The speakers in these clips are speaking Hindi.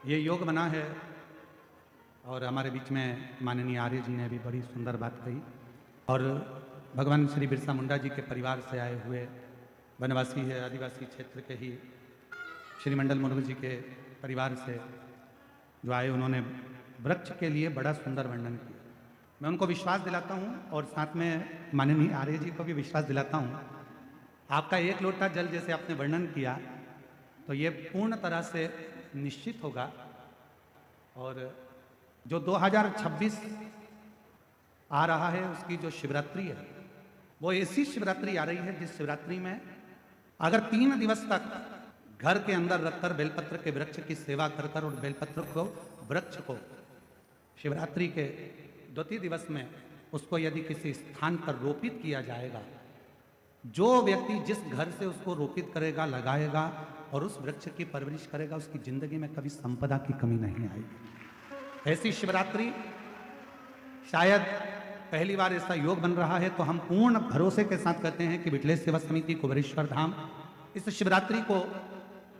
ये योग बना है और हमारे बीच में माननीय आर्य जी ने भी बड़ी सुंदर बात कही। और भगवान श्री बिरसा मुंडा जी के परिवार से आए हुए वनवासी है, आदिवासी क्षेत्र के ही श्री मंडल मुर्मू जी के परिवार से जो आए, उन्होंने वृक्ष के लिए बड़ा सुंदर वर्णन किया। मैं उनको विश्वास दिलाता हूँ और साथ में माननीय आर्य जी को भी विश्वास दिलाता हूँ। आपका एक लोटा जल जैसे आपने वर्णन किया तो ये पूर्ण तरह से निश्चित होगा। और जो 2026 आ रहा है उसकी जो शिवरात्रि है वो ऐसी शिवरात्रि आ रही है जिस शिवरात्रि में अगर 3 दिवस तक घर के अंदर रखकर बेलपत्र के वृक्ष की सेवा कर कर और बेलपत्र को वृक्ष को शिवरात्रि के द्वितीय दिवस में उसको यदि किसी स्थान पर रोपित किया जाएगा, जो व्यक्ति जिस घर से उसको रोपित करेगा, लगाएगा और उस वृक्ष की परवरिश करेगा, उसकी जिंदगी में कभी संपदा की कमी नहीं आएगी। ऐसी शिवरात्रि शायद पहली बार ऐसा योग बन रहा है, तो हम पूर्ण भरोसे के साथ कहते हैं कि विठलेश सेवा समिति कुबेरेश्वर धाम इस शिवरात्रि को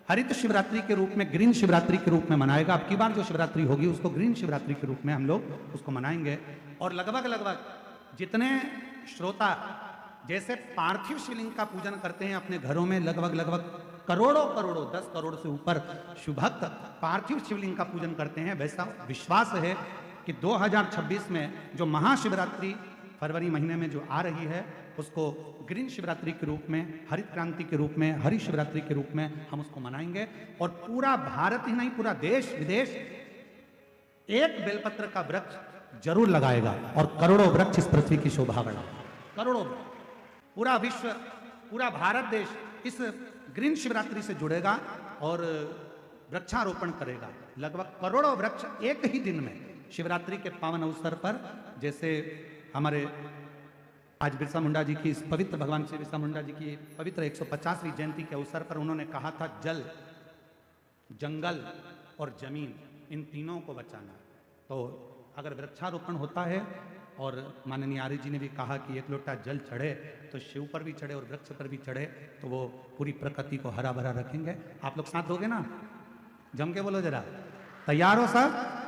हरित शिवरात्रि के रूप में, ग्रीन शिवरात्रि के रूप में मनाएगा। अब की बार जो शिवरात्रि होगी उसको ग्रीन शिवरात्रि के रूप में हम लोग उसको मनाएंगे। और लगभग जितने श्रोता जैसे पार्थिव शिवलिंग का पूजन करते हैं अपने घरों में, लगभग करोड़ों 10 करोड़ से ऊपर शुभक्त पार्थिव शिवलिंग का पूजन करते हैं, वैसा विश्वास है कि 2026 में जो महाशिवरात्रि फरवरी महीने में जो आ रही है उसको ग्रीन शिवरात्रि के रूप में, हरित क्रांति के रूप में, हरि शिवरात्रि के रूप में हम उसको मनाएंगे। और पूरा भारत ही नहीं, पूरा देश विदेश एक बेलपत्र का वृक्ष जरूर लगाएगा और करोड़ों वृक्ष इस पृथ्वी की शोभा बढ़ाएगा। करोड़ों, पूरा विश्व, पूरा भारत देश इस ग्रीन शिवरात्रि से जुड़ेगा और वृक्षारोपण करेगा। लगभग करोड़ों वृक्ष एक ही दिन में शिवरात्रि के पावन अवसर पर, जैसे हमारे आज बिरसा मुंडा जी की इस पवित्र, भगवान श्री बिरसा मुंडा जी की पवित्र 150वीं जयंती के अवसर पर उन्होंने कहा था जल, जंगल और जमीन, इन तीनों को बचाना। तो अगर वृक्षारोपण होता है और माननीय आर्य जी ने भी कहा कि एक लोटा जल चढ़े तो शिव पर भी चढ़े और वृक्ष पर भी चढ़े, तो वो पूरी प्रकृति को हरा भरा रखेंगे। आप लोग साथ दोगे ना? जम के बोलो जरा, तैयार हो सब?